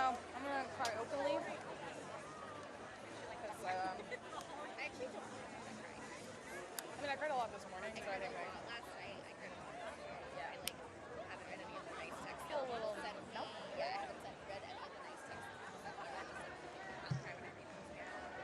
No, I'm gonna cry openly. Because, I mean, I cried a lot this morning, so I think last night I cried a lot. yeah. I haven't read any of the nice texts. Feel a little. Nope. Yeah, I haven't read any of the nice texts. I'll cry when I read them. I don't know.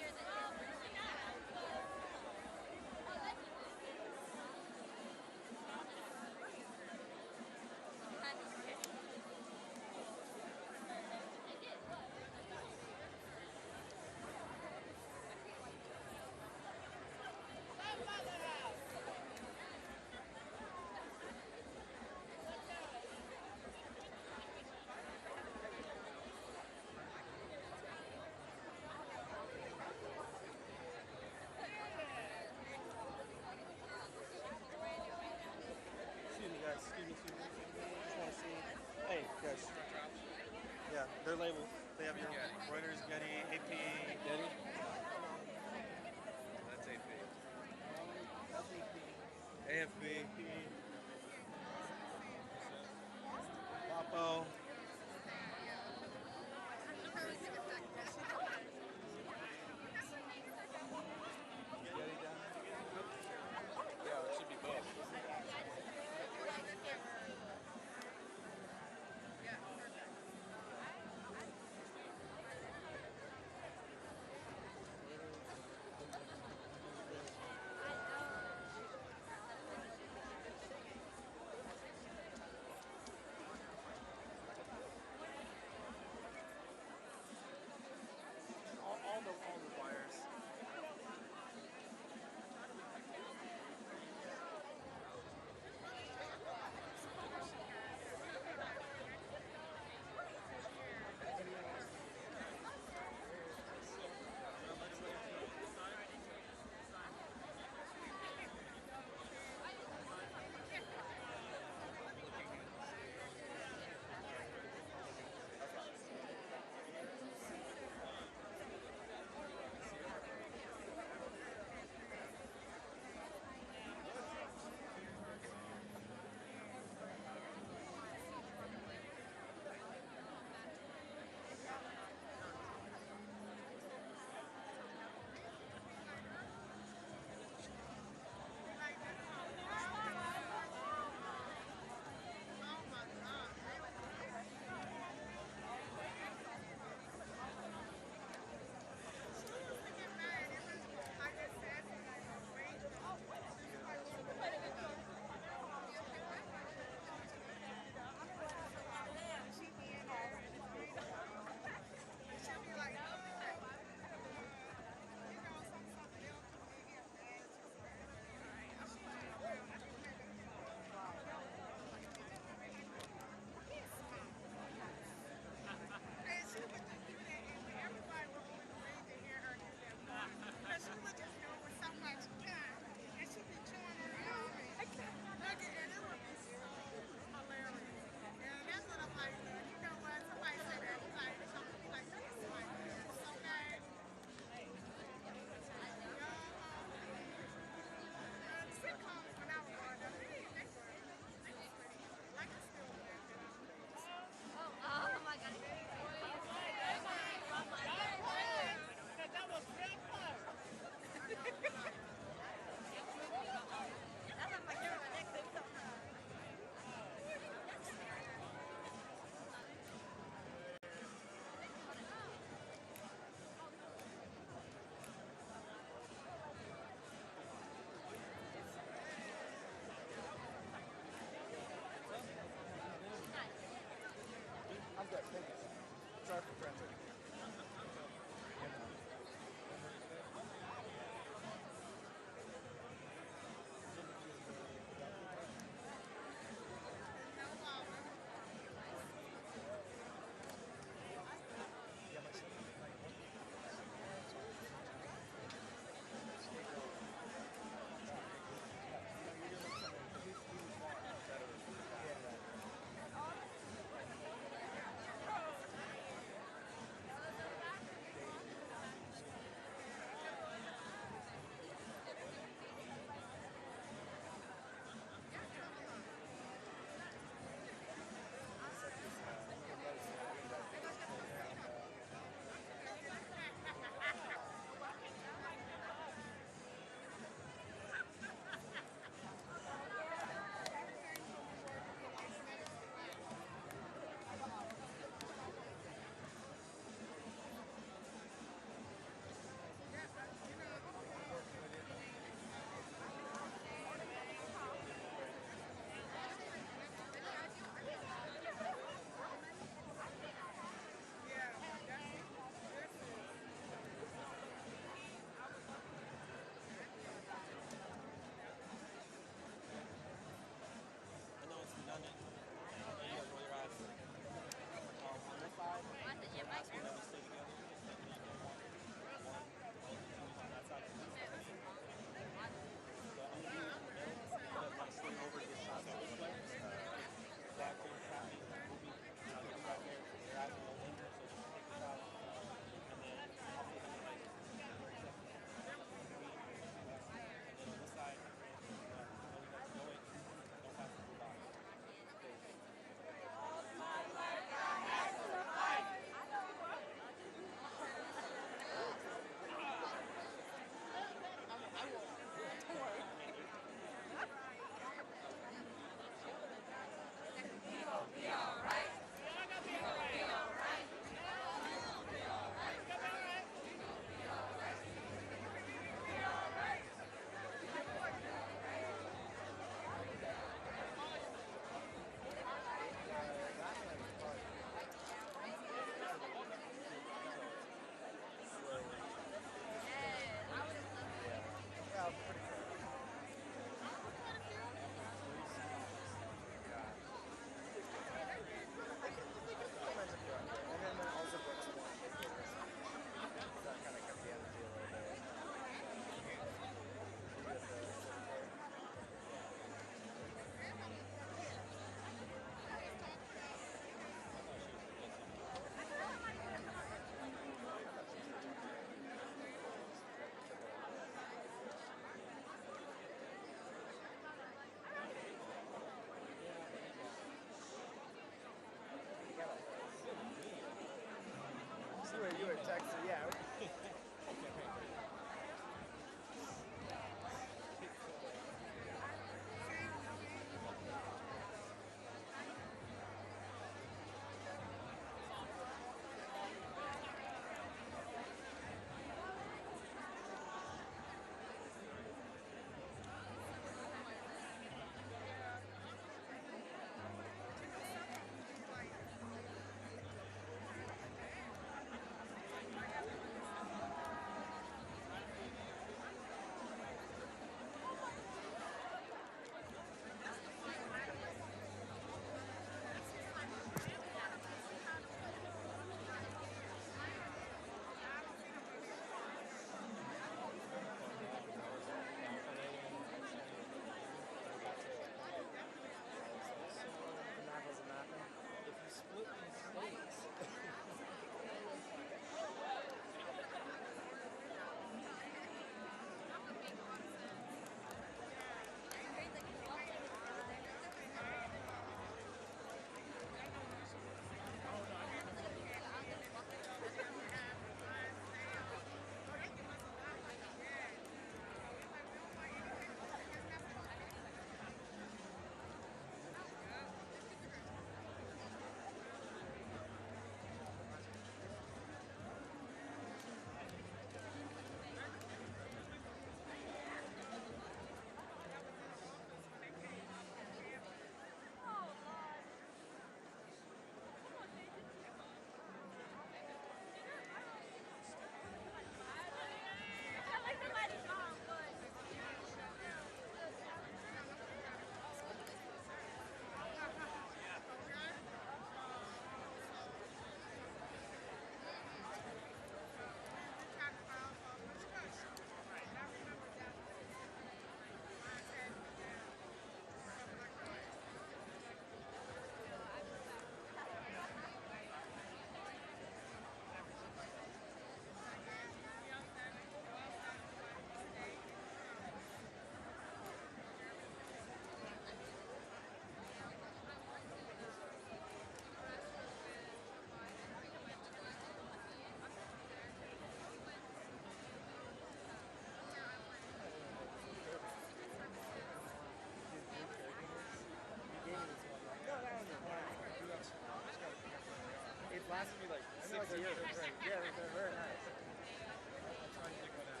lasted me like 6 years. Yeah, they're very nice. I'm trying to take one out.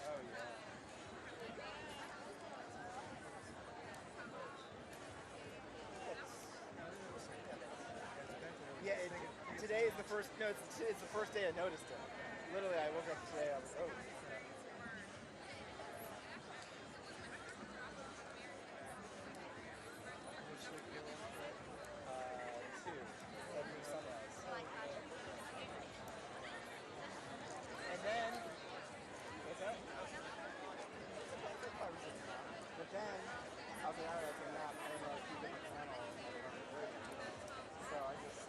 Oh, yeah. Yeah, today is the first. No, it's the first day I noticed it. Literally, I woke up today. I was oh. Two. Every sunrise. And then what's that? But then I was like, alright, I'll take a nap. And then I keep it channel. So I just.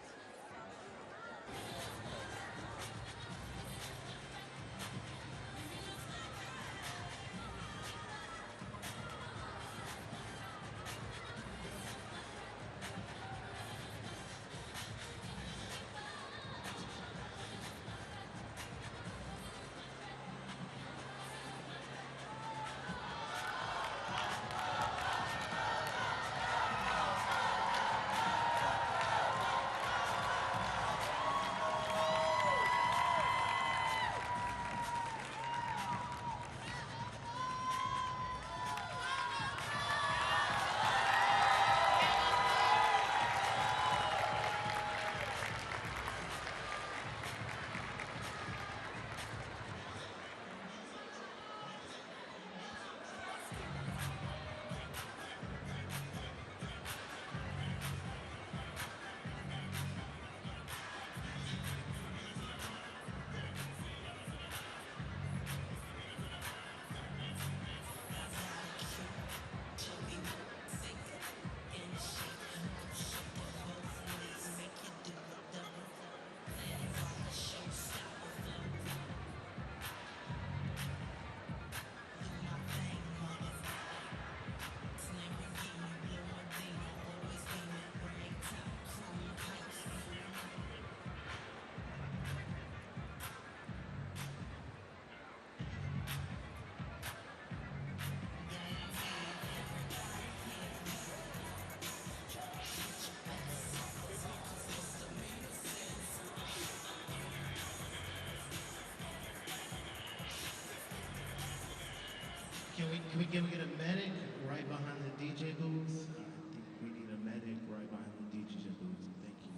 Can we get a medic right behind the DJ booth? I think we need a medic right behind the DJ booth. Thank you.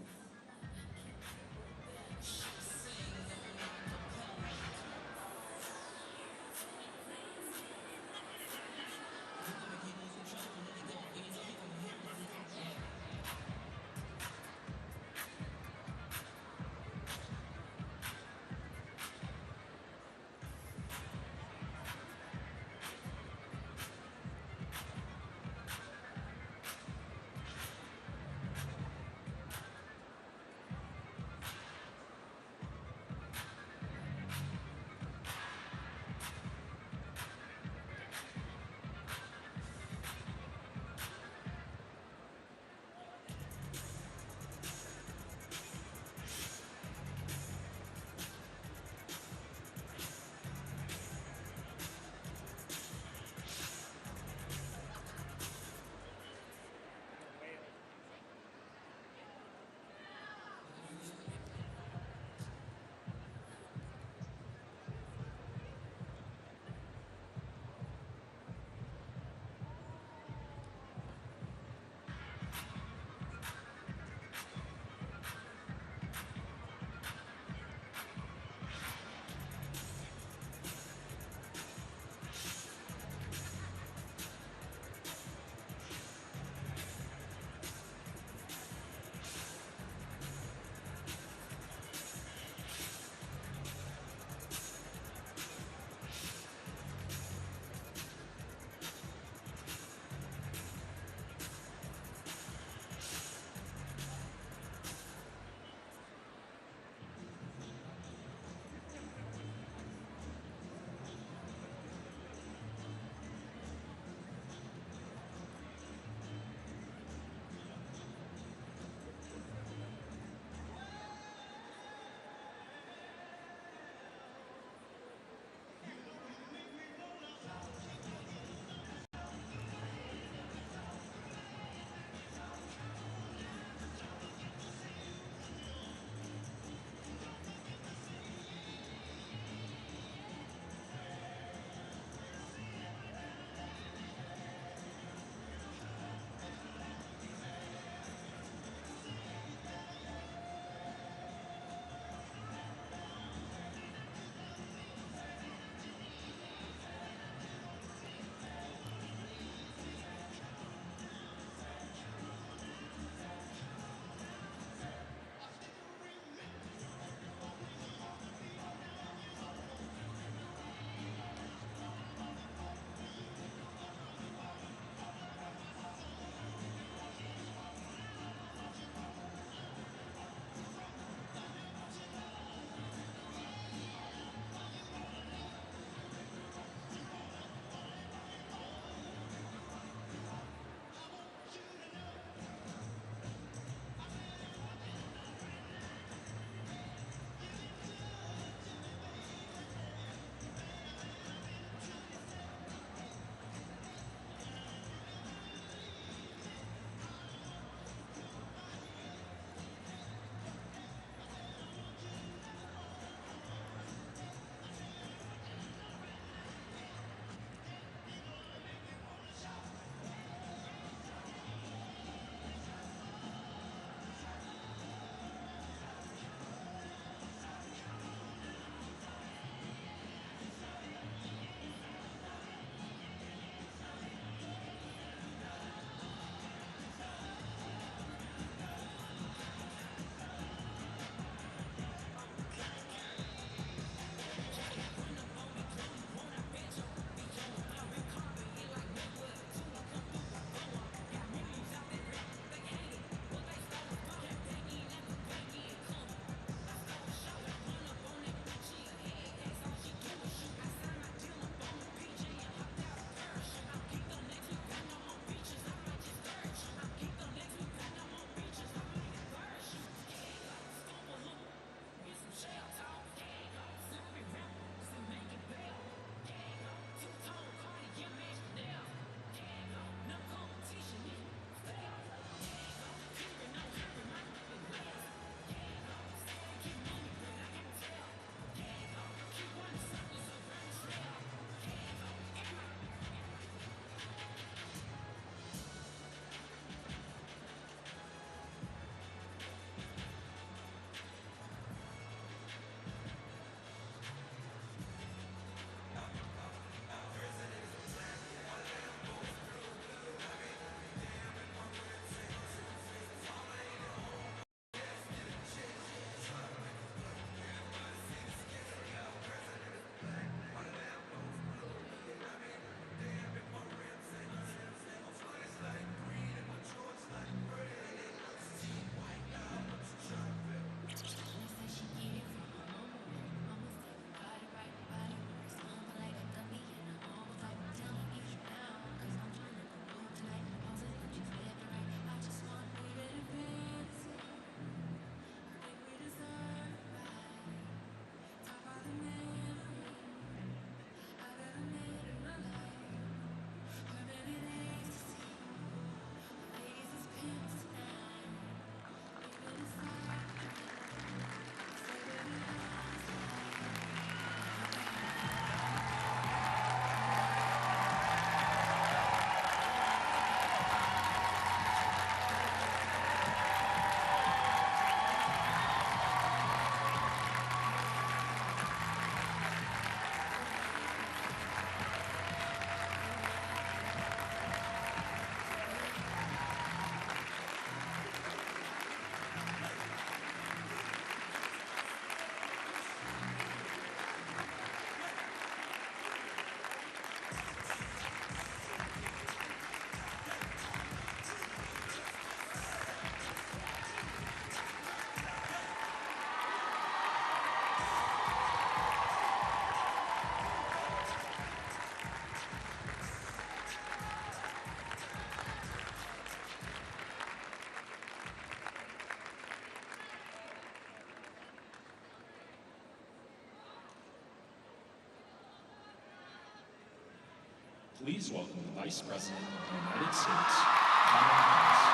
Please welcome the Vice President of the United States, Kamala Harris.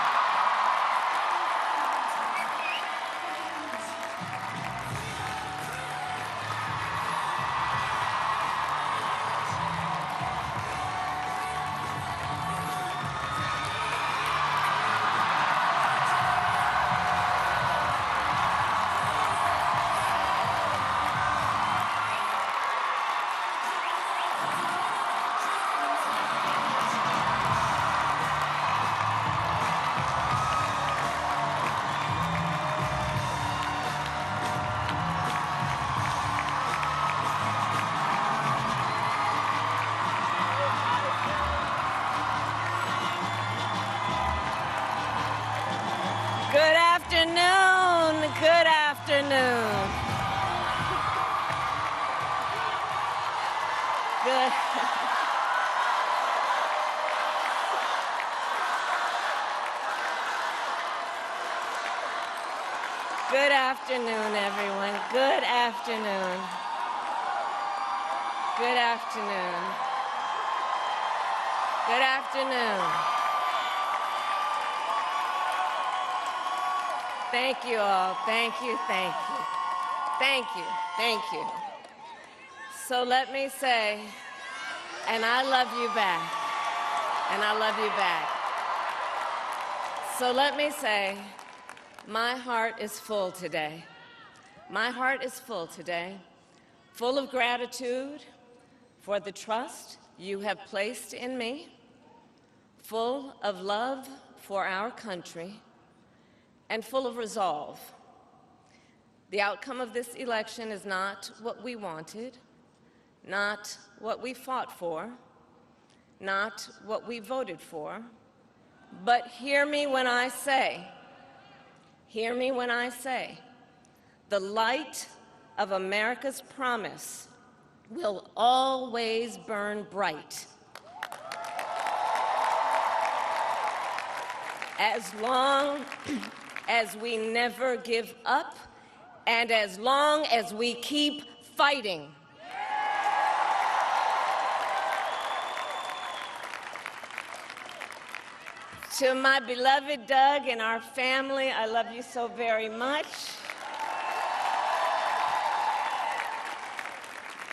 Good afternoon. Good afternoon. Good. Good afternoon, everyone. Good afternoon. Good afternoon. Good afternoon. Thank you all. Thank you, thank you. Thank you, thank you. So let me say, and I love you back, and I love you back. So let me say, my heart is full today. My heart is full today, full of gratitude for the trust you have placed in me, full of love for our country, and full of resolve. The outcome of this election is not what we wanted, not what we fought for, not what we voted for, but hear me when I say, the light of America's promise will always burn bright. As long as we never give up, and as long as we keep fighting. To my beloved Doug and our family, I love you so very much.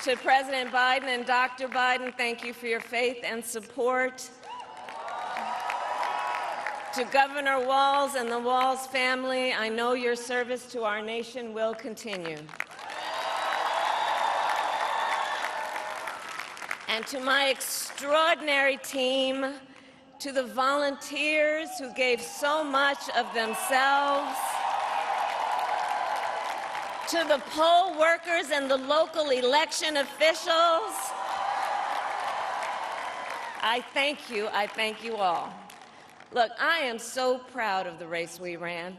To President Biden and Dr. Biden, thank you for your faith and support. To Governor Walz and the Walz family, I know your service to our nation will continue. And to my extraordinary team, to the volunteers who gave so much of themselves, to the poll workers and the local election officials, I thank you all. Look, I am so proud of the race we ran,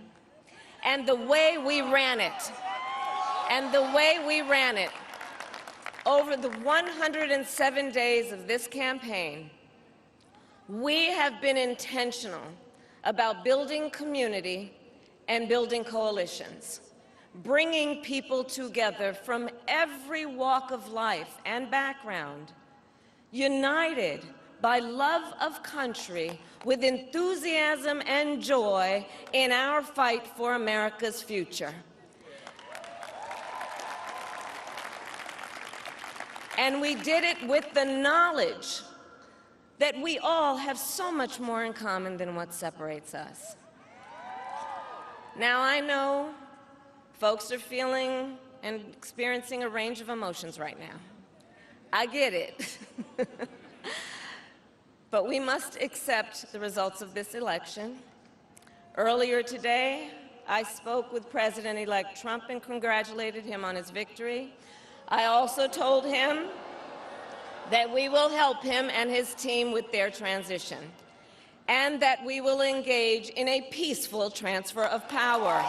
and the way we ran it, over the 107 days of this campaign. We have been intentional about building community and building coalitions, bringing people together from every walk of life and background, united by love of country, with enthusiasm and joy in our fight for America's future. And we did it with the knowledge that we all have so much more in common than what separates us. Now, I know folks are feeling and experiencing a range of emotions right now. I get it. But we must accept the results of this election. Earlier today, I spoke with President-elect Trump and congratulated him on his victory. I also told him that we will help him and his team with their transition, and that we will engage in a peaceful transfer of power.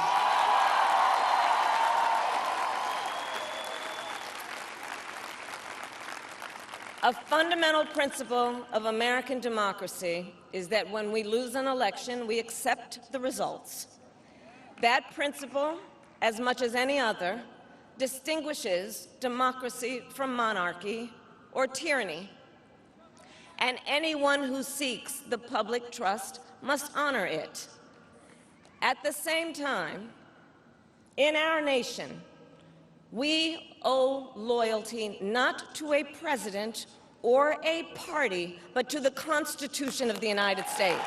A fundamental principle of American democracy is that when we lose an election, we accept the results. That principle, as much as any other, distinguishes democracy from monarchy or tyranny. and anyone who seeks the public trust must honor it. At the same time, in our nation, we owe loyalty not to a president or a party, but to the Constitution of the United States.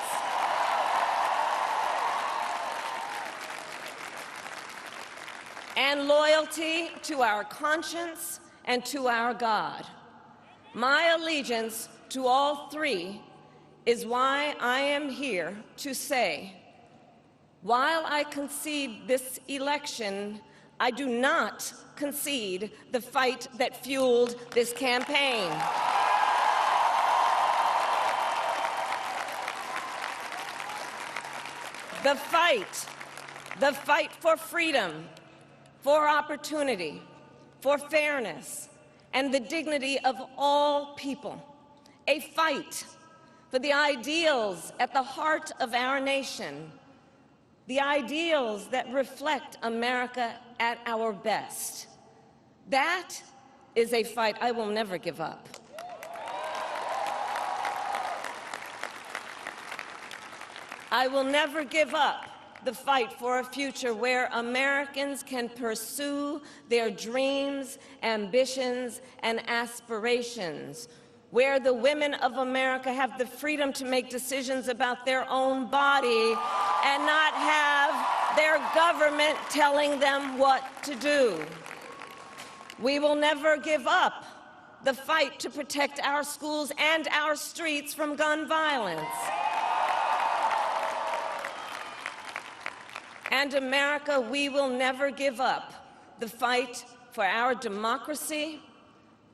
And loyalty to our conscience and to our God. My allegiance to all three is why I am here to say, while I concede this election, I do not concede the fight that fueled this campaign. The fight for freedom, for opportunity, for fairness, and the dignity of all people. A fight for the ideals at the heart of our nation, the ideals that reflect America at our best. That is a fight I will never give up. I will never give up the fight for a future where Americans can pursue their dreams, ambitions, and aspirations, where the women of America have the freedom to make decisions about their own body and not have their government telling them what to do. We will never give up the fight to protect our schools and our streets from gun violence. And America, we will never give up the fight for our democracy,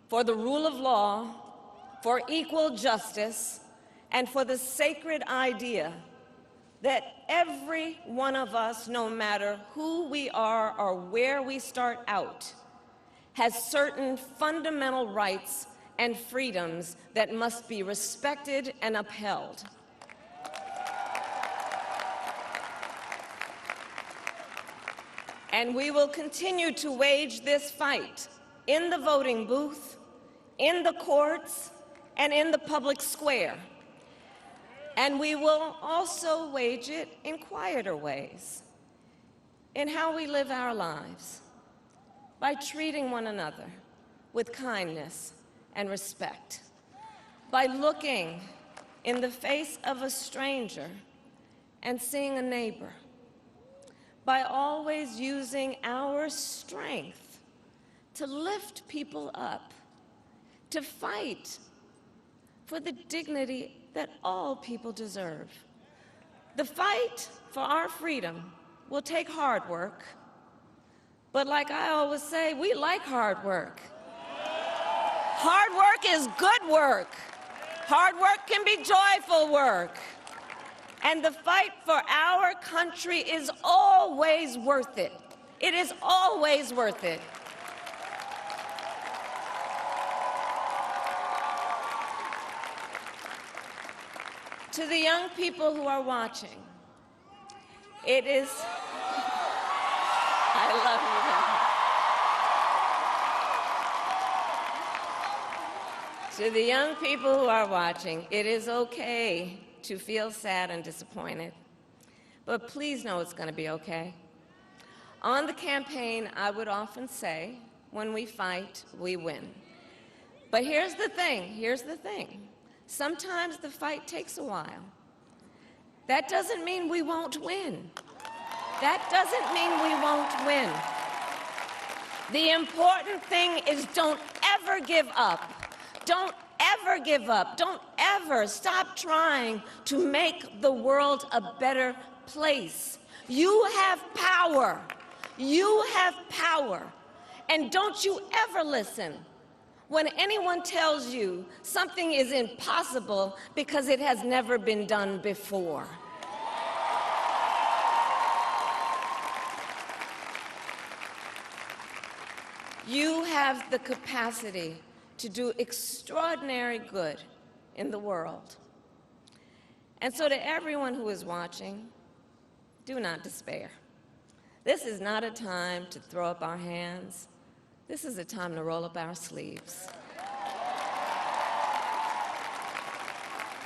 for the rule of law, for equal justice, and for the sacred idea that every one of us, no matter who we are or where we start out, has certain fundamental rights and freedoms that must be respected and upheld. And we will continue to wage this fight in the voting booth, in the courts, and in the public square. And we will also wage it in quieter ways, in how we live our lives, by treating one another with kindness and respect, by looking in the face of a stranger and seeing a neighbor, by always using our strength to lift people up, to fight for the dignity that all people deserve. The fight for our freedom will take hard work, but like I always say, we like hard work. Hard work is good work. Hard work can be joyful work. And the fight for our country is always worth it. It is always worth it. To the young people who are watching, it is, I love you. To the young people who are watching, it is okay to feel sad and disappointed, but please know it's going to be okay. On the campaign, I would often say, when we fight, we win. But here's the thing. Sometimes the fight takes a while. That doesn't mean we won't win. That doesn't mean we won't win. The important thing is don't ever give up. Don't ever give up. Don't ever stop trying to make the world a better place. You have power. You have power. And don't you ever listen when anyone tells you something is impossible because it has never been done before. You have the capacity to do extraordinary good in the world. And so to everyone who is watching, do not despair. This is not a time to throw up our hands. This is a time to roll up our sleeves.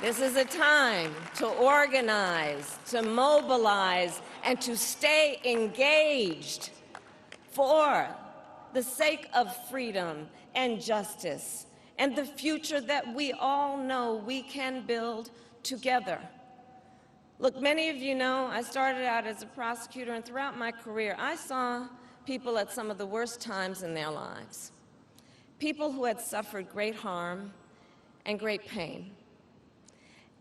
This is a time to organize, to mobilize, and to stay engaged for the sake of freedom and justice and the future that we all know we can build together. Look, many of you know I started out as a prosecutor, and throughout my career, I saw people at some of the worst times in their lives. People who had suffered great harm and great pain,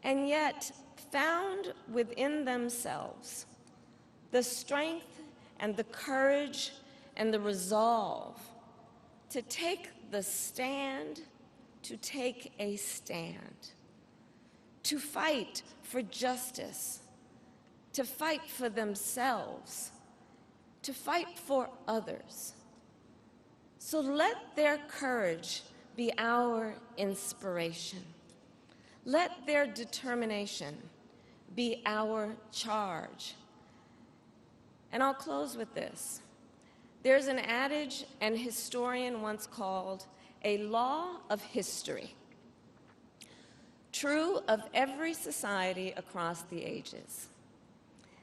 and yet found within themselves the strength and the courage and the resolve to take the stand, to take a stand, to fight for justice, to fight for themselves, to fight for others. So let their courage be our inspiration. Let their determination be our charge. And I'll close with this. There's an adage an historian once called a law of history, true of every society across the ages.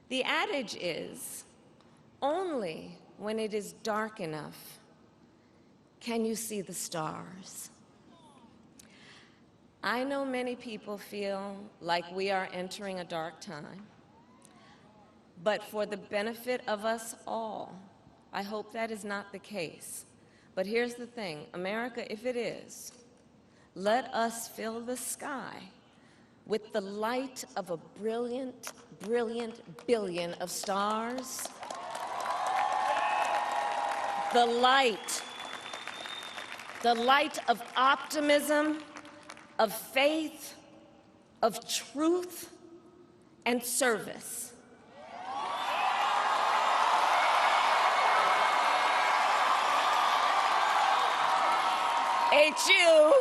The adage is, only when it is dark enough can you see the stars. I know many people feel like we are entering a dark time, but for the benefit of us all, I hope that is not the case. But here's the thing, America, if it is, let us fill the sky with the light of a brilliant, brilliant billion of stars. The light of optimism, of faith, of truth, and service. HU.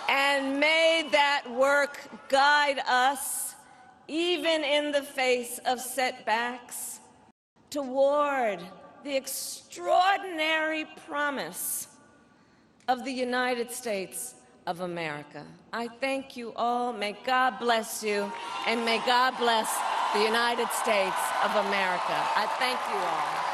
And may that work guide us, even in the face of setbacks, toward the extraordinary promise of the United States of America. I thank you all. May God bless you, and may God bless the United States of America. I thank you all.